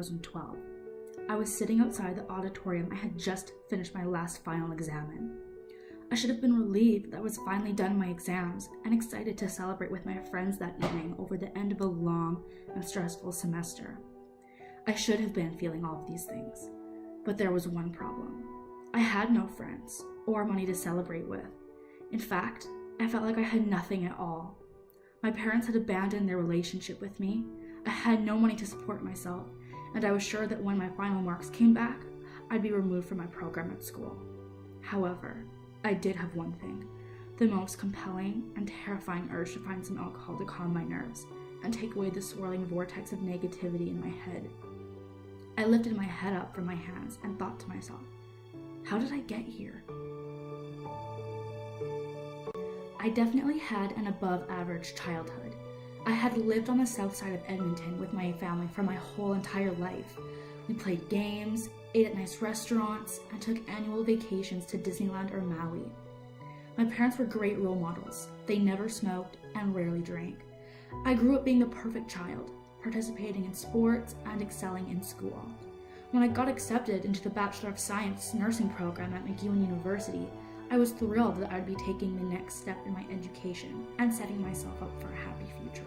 2012. I was sitting outside the auditorium I had just finished my last final exam in. I should have been relieved that I was finally done my exams and excited to celebrate with my friends that evening over the end of a long and stressful semester. I should have been feeling all of these things, but there was one problem. I had no friends or money to celebrate with. In fact, I felt like I had nothing at all. My parents had abandoned their relationship with me. I had no money to support myself, and I was sure that when my final marks came back, I'd be removed from my program at school. However, I did have one thing, the most compelling and terrifying urge to find some alcohol to calm my nerves and take away the swirling vortex of negativity in my head. I lifted my head up from my hands and thought to myself, how did I get here? I definitely had an above-average childhood. I had lived on the south side of Edmonton with my family for my whole entire life. We played games, ate at nice restaurants, and took annual vacations to Disneyland or Maui. My parents were great role models. They never smoked and rarely drank. I grew up being the perfect child, participating in sports and excelling in school. When I got accepted into the Bachelor of Science nursing program at McEwen University, I was thrilled that I'd be taking the next step in my education and setting myself up for a happy future.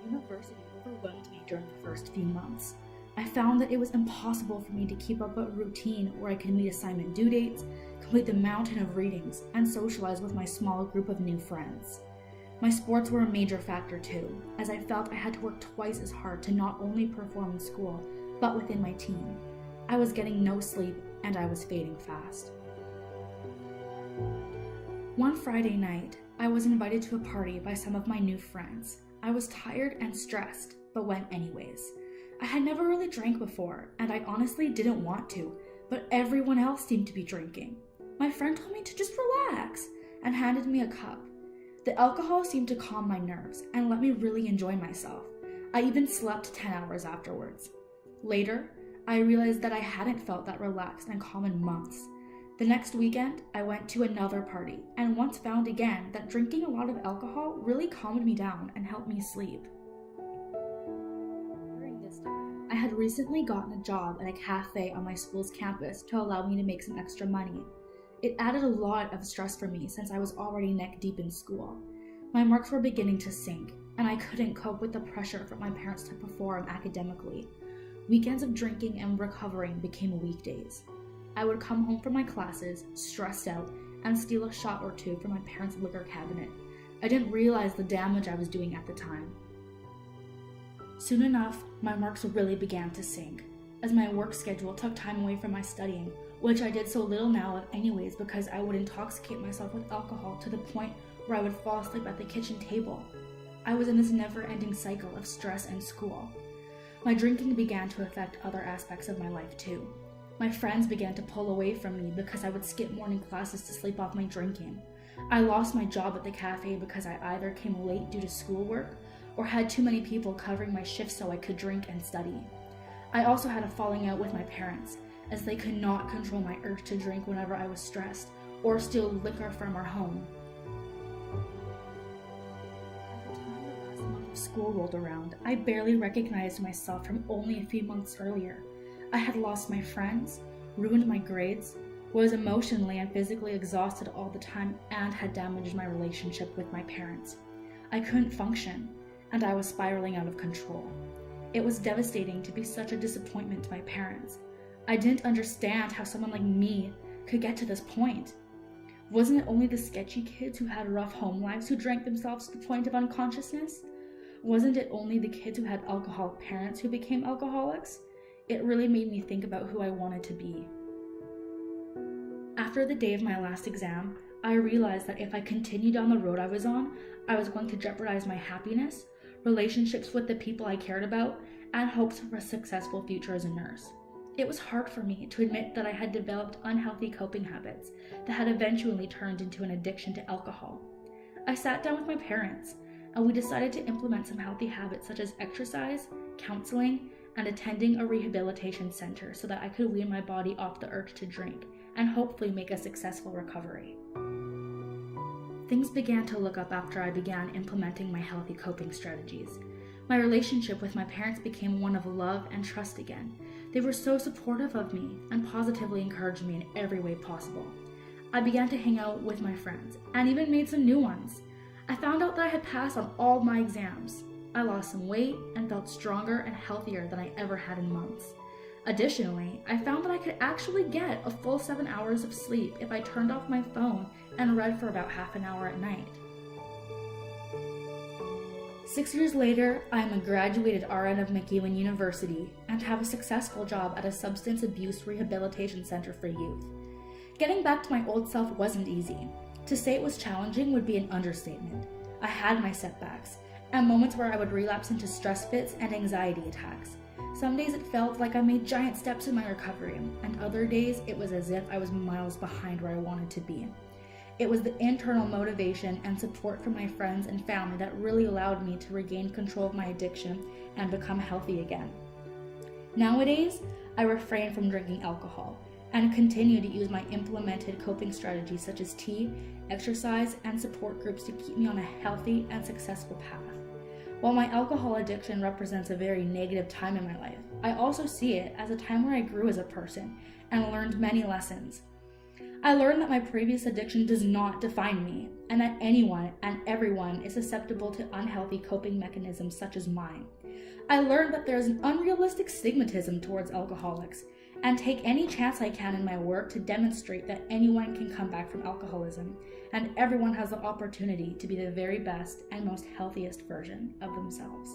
University overwhelmed me during the first few months. I found that it was impossible for me to keep up a routine where I could meet assignment due dates, complete the mountain of readings, and socialize with my small group of new friends. My sports were a major factor too, as I felt I had to work twice as hard to not only perform in school, but within my team. I was getting no sleep, and I was fading fast. One Friday night, I was invited to a party by some of my new friends. I was tired and stressed, but went anyways. I had never really drank before, and I honestly didn't want to, but everyone else seemed to be drinking. My friend told me to just relax and handed me a cup. The alcohol seemed to calm my nerves and let me really enjoy myself. I even slept 10 hours afterwards. Later, I realized that I hadn't felt that relaxed and calm in months. The next weekend, I went to another party and once found again that drinking a lot of alcohol really calmed me down and helped me sleep. During this time, I had recently gotten a job at a cafe on my school's campus to allow me to make some extra money. It added a lot of stress for me since I was already neck deep in school. My marks were beginning to sink, and I couldn't cope with the pressure from my parents to perform academically. Weekends of drinking and recovering became weekdays. I would come home from my classes, stressed out, and steal a shot or two from my parents' liquor cabinet. I didn't realize the damage I was doing at the time. Soon enough, my marks really began to sink, as my work schedule took time away from my studying, which I did so little now of anyways because I would intoxicate myself with alcohol to the point where I would fall asleep at the kitchen table. I was in this never-ending cycle of stress and school. My drinking began to affect other aspects of my life too. My friends began to pull away from me because I would skip morning classes to sleep off my drinking. I lost my job at the cafe because I either came late due to schoolwork or had too many people covering my shifts so I could drink and study. I also had a falling out with my parents, as they could not control my urge to drink whenever I was stressed or steal liquor from our home. At the time the last month of school rolled around, I barely recognized myself from only a few months earlier. I had lost my friends, ruined my grades, was emotionally and physically exhausted all the time, and had damaged my relationship with my parents. I couldn't function, and I was spiraling out of control. It was devastating to be such a disappointment to my parents. I didn't understand how someone like me could get to this point. Wasn't it only the sketchy kids who had rough home lives who drank themselves to the point of unconsciousness? Wasn't it only the kids who had alcoholic parents who became alcoholics? It really made me think about who I wanted to be. After the day of my last exam, I realized that if I continued on the road I was on, I was going to jeopardize my happiness, relationships with the people I cared about, and hopes for a successful future as a nurse. It was hard for me to admit that I had developed unhealthy coping habits that had eventually turned into an addiction to alcohol. I sat down with my parents, and we decided to implement some healthy habits such as exercise, counseling, and attending a rehabilitation center so that I could wean my body off the urge to drink and hopefully make a successful recovery. Things began to look up after I began implementing my healthy coping strategies. My relationship with my parents became one of love and trust again. They were so supportive of me and positively encouraged me in every way possible. I began to hang out with my friends and even made some new ones. I found out that I had passed on all my exams. I lost some weight and felt stronger and healthier than I ever had in months. Additionally, I found that I could actually get a full 7 hours of sleep if I turned off my phone and read for about half an hour at night. 6 years later, I am a graduated RN of McEwen University and have a successful job at a substance abuse rehabilitation center for youth. Getting back to my old self wasn't easy. To say it was challenging would be an understatement. I had my setbacks, and moments where I would relapse into stress fits and anxiety attacks. Some days it felt like I made giant steps in my recovery, and other days it was as if I was miles behind where I wanted to be. It was the internal motivation and support from my friends and family that really allowed me to regain control of my addiction and become healthy again. Nowadays, I refrain from drinking alcohol and continue to use my implemented coping strategies such as tea, exercise, and support groups to keep me on a healthy and successful path. While my alcohol addiction represents a very negative time in my life, I also see it as a time where I grew as a person and learned many lessons. I learned that my previous addiction does not define me, and that anyone and everyone is susceptible to unhealthy coping mechanisms such as mine. I learned that there is an unrealistic stigmatism towards alcoholics, and take any chance I can in my work to demonstrate that anyone can come back from alcoholism, and everyone has the opportunity to be the very best and most healthiest version of themselves.